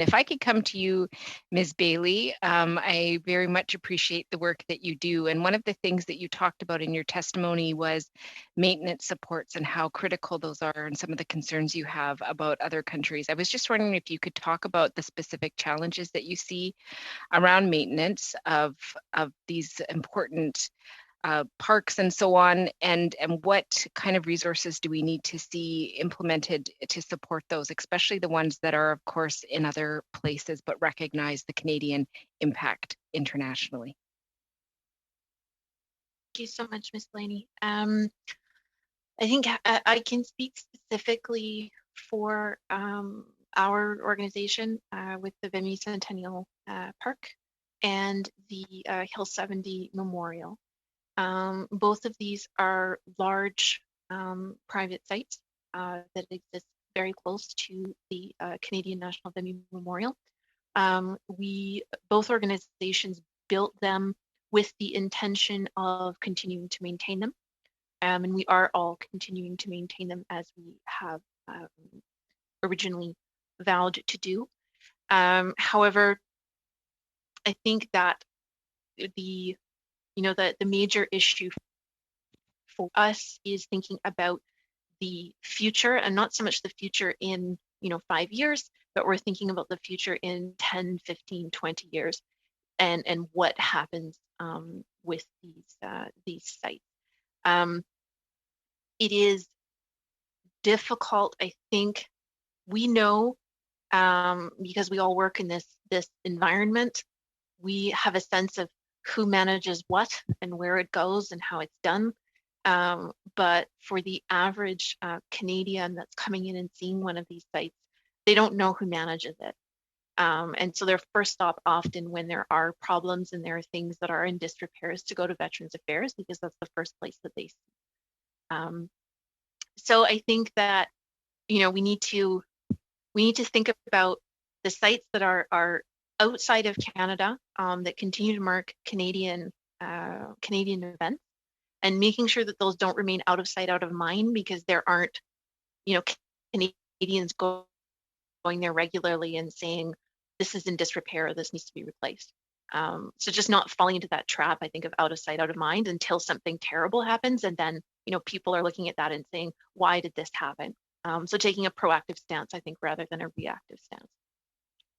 If I could come to you, Ms. Bailey, I very much appreciate the work that you do. And one of the things that you talked about in your testimony was maintenance supports and how critical those are and some of the concerns you have about other countries. I was just wondering if you could talk about the specific challenges that you see around maintenance of these important parks and so on, and what kind of resources do we need to see implemented to support those, especially the ones that are, of course, in other places, but recognize the Canadian impact internationally? Thank you so much, Ms. Blaney. I think I can speak specifically for our organization with the Vimy Centennial Park and the Hill 70 Memorial. Both of these are large private sites that exist very close to the Canadian National Vimy Memorial. Both organizations built them with the intention of continuing to maintain them. And we are all continuing to maintain them as we have originally vowed to do. However, I think that the major issue for us is thinking about the future, and not so much the future in 5 years, but we're thinking about the future in 10, 15, 20 years, and what happens with these sites. It is difficult, I think. We know, because we all work in this environment, we have a sense of who manages what and where it goes and how it's done. But for the average Canadian that's coming in and seeing one of these sites, they don't know who manages it. And so their first stop often when there are problems and there are things that are in disrepair is to go to Veterans Affairs, because that's the first place that they see. So I think that, we need to think about the sites that are outside of Canada that continue to mark Canadian events, and making sure that those don't remain out of sight, out of mind, because there aren't, Canadians going there regularly and saying, this is in disrepair, this needs to be replaced. So just not falling into that trap, I think, of out of sight, out of mind until something terrible happens. And then, people are looking at that and saying, why did this happen? So taking a proactive stance, I think, rather than a reactive stance.